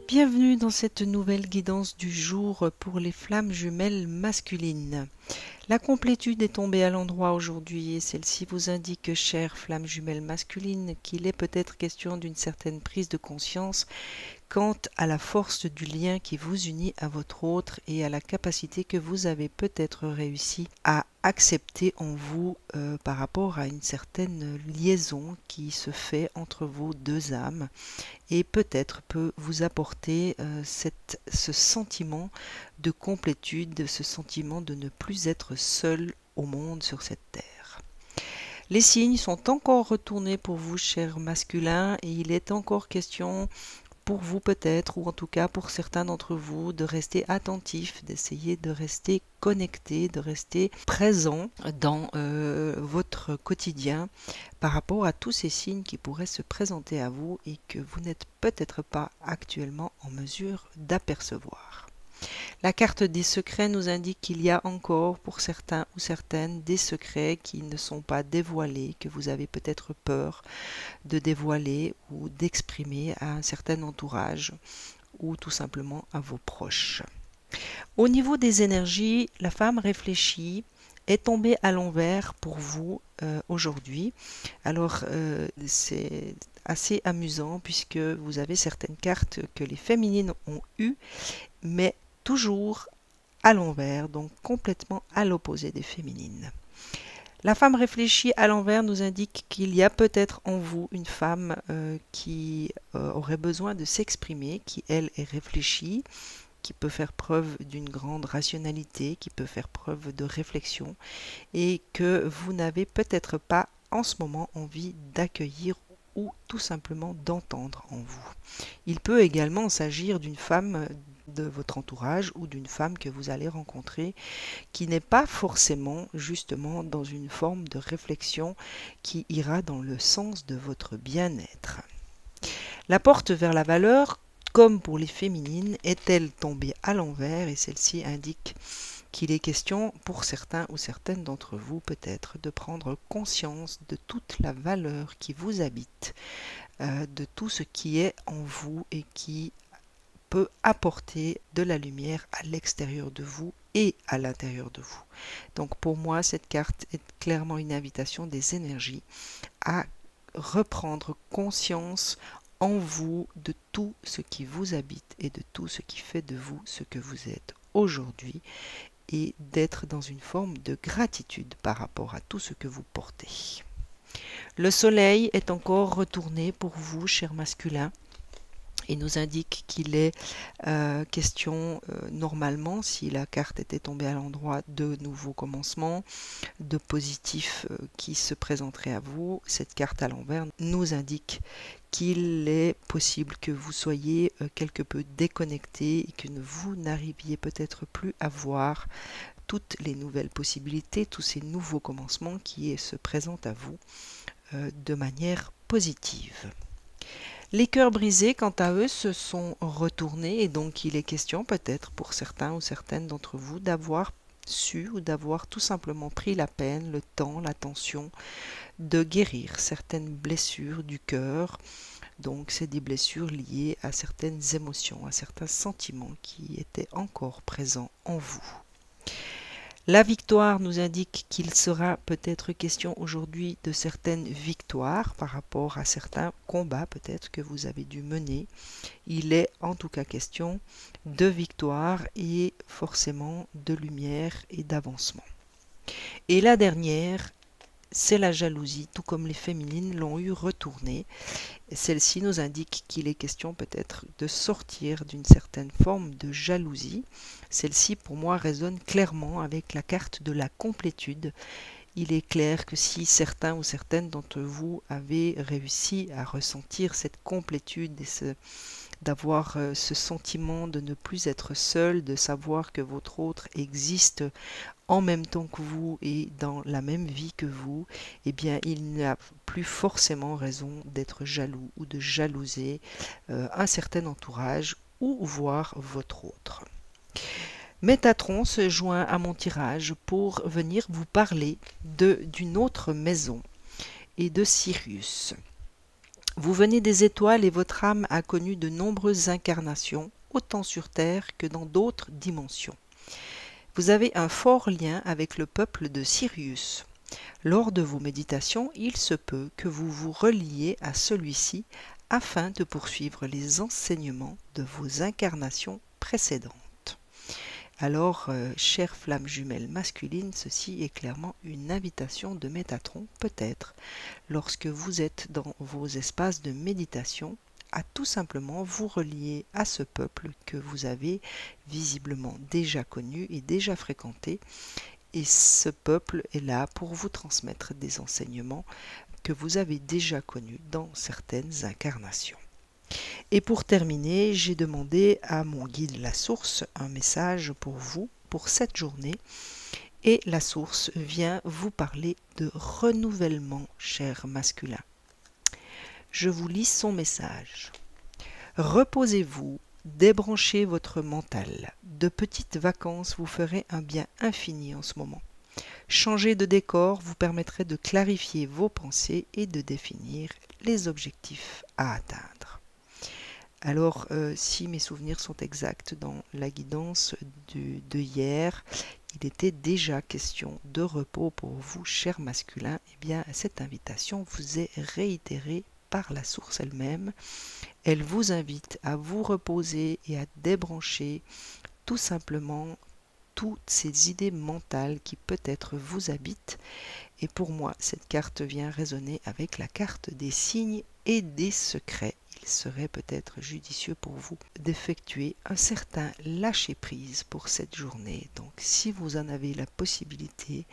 Bienvenue dans cette nouvelle guidance du jour pour les flammes jumelles masculines. La complétude est tombée à l'endroit aujourd'hui et celle-ci vous indique, chère flamme jumelle masculine, qu'il est peut-être question d'une certaine prise de conscience quant à la force du lien qui vous unit à votre autre et à la capacité que vous avez peut-être réussi à accepter en vous par rapport à une certaine liaison qui se fait entre vos deux âmes et peut-être peut vous apporter ce sentiment de complétude, ce sentiment de ne plus être seul au monde sur cette terre. Les signes sont encore retournés pour vous, chers masculins, et il est encore question pour vous peut-être, ou en tout cas pour certains d'entre vous, de rester attentif, d'essayer de rester connecté, de rester présent dans votre quotidien par rapport à tous ces signes qui pourraient se présenter à vous et que vous n'êtes peut-être pas actuellement en mesure d'apercevoir. La carte des secrets nous indique qu'il y a encore pour certains ou certaines des secrets qui ne sont pas dévoilés, que vous avez peut-être peur de dévoiler ou d'exprimer à un certain entourage ou tout simplement à vos proches. Au niveau des énergies, la femme réfléchie est tombée à l'envers pour vous aujourd'hui. Alors c'est assez amusant puisque vous avez certaines cartes que les féminines ont eues, mais toujours à l'envers, donc complètement à l'opposé des féminines. La femme réfléchie à l'envers nous indique qu'il y a peut-être en vous une femme qui aurait besoin de s'exprimer, qui elle est réfléchie, qui peut faire preuve d'une grande rationalité, qui peut faire preuve de réflexion et que vous n'avez peut-être pas en ce moment envie d'accueillir ou tout simplement d'entendre en vous. Il peut également s'agir d'une femme de votre entourage ou d'une femme que vous allez rencontrer qui n'est pas forcément justement dans une forme de réflexion qui ira dans le sens de votre bien-être. La porte vers la valeur, comme pour les féminines, est-elle tombée à l'envers et celle-ci indique qu'il est question pour certains ou certaines d'entre vous peut-être de prendre conscience de toute la valeur qui vous habite, de tout ce qui est en vous et qui peut apporter de la lumière à l'extérieur de vous et à l'intérieur de vous. Donc pour moi, cette carte est clairement une invitation des énergies à reprendre conscience en vous de tout ce qui vous habite et de tout ce qui fait de vous ce que vous êtes aujourd'hui et d'être dans une forme de gratitude par rapport à tout ce que vous portez. Le soleil est encore retourné pour vous, chers masculins, et nous indique qu'il est question normalement, si la carte était tombée à l'endroit, de nouveaux commencements, de positifs qui se présenteraient à vous. Cette carte à l'envers nous indique qu'il est possible que vous soyez quelque peu déconnecté et que vous n'arriviez peut-être plus à voir toutes les nouvelles possibilités, tous ces nouveaux commencements qui se présentent à vous de manière positive. Les cœurs brisés, quant à eux, se sont retournés et donc il est question peut-être pour certains ou certaines d'entre vous d'avoir su ou d'avoir tout simplement pris la peine, le temps, l'attention de guérir certaines blessures du cœur. Donc c'est des blessures liées à certaines émotions, à certains sentiments qui étaient encore présents en vous. La victoire nous indique qu'il sera peut-être question aujourd'hui de certaines victoires par rapport à certains combats peut-être que vous avez dû mener. Il est en tout cas question de victoire et forcément de lumière et d'avancement. Et la dernière, c'est la jalousie, tout comme les féminines l'ont eu retourné. Celle-ci nous indique qu'il est question peut-être de sortir d'une certaine forme de jalousie. Celle-ci pour moi résonne clairement avec la carte de la complétude. Il est clair que si certains ou certaines d'entre vous avez réussi à ressentir cette complétude et d'avoir ce sentiment de ne plus être seul, de savoir que votre autre existe en même temps que vous et dans la même vie que vous, eh bien il n'y a plus forcément raison d'être jaloux ou de jalouser un certain entourage ou voir votre autre. Métatron se joint à mon tirage pour venir vous parler d'une autre maison et de Sirius. Vous venez des étoiles et votre âme a connu de nombreuses incarnations, autant sur Terre que dans d'autres dimensions. Vous avez un fort lien avec le peuple de Sirius. Lors de vos méditations, il se peut que vous vous reliez à celui-ci afin de poursuivre les enseignements de vos incarnations précédentes. Alors, chère flamme jumelle masculine, ceci est clairement une invitation de Métatron, peut-être, lorsque vous êtes dans vos espaces de méditation, à tout simplement vous relier à ce peuple que vous avez visiblement déjà connu et déjà fréquenté. Et ce peuple est là pour vous transmettre des enseignements que vous avez déjà connus dans certaines incarnations. Et pour terminer, j'ai demandé à mon guide La Source un message pour vous, pour cette journée. Et La Source vient vous parler de renouvellement, cher masculin. Je vous lis son message. Reposez-vous, débranchez votre mental. De petites vacances vous feraient un bien infini en ce moment. Changer de décor vous permettrait de clarifier vos pensées et de définir les objectifs à atteindre. Alors, si mes souvenirs sont exacts dans la guidance de hier, il était déjà question de repos pour vous, cher masculin. Eh bien, cette invitation vous est réitérée par la source elle-même. Elle vous invite à vous reposer et à débrancher tout simplement toutes ces idées mentales qui peut-être vous habitent. Et pour moi, cette carte vient résonner avec la carte des signes et des secrets. Il serait peut-être judicieux pour vous d'effectuer un certain lâcher-prise pour cette journée. Donc, si vous en avez la possibilité,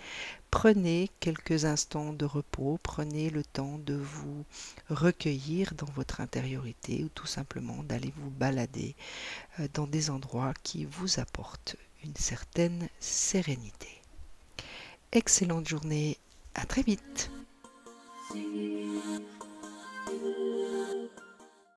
prenez quelques instants de repos, prenez le temps de vous recueillir dans votre intériorité ou tout simplement d'aller vous balader dans des endroits qui vous apportent une certaine sérénité. Excellente journée, à très vite.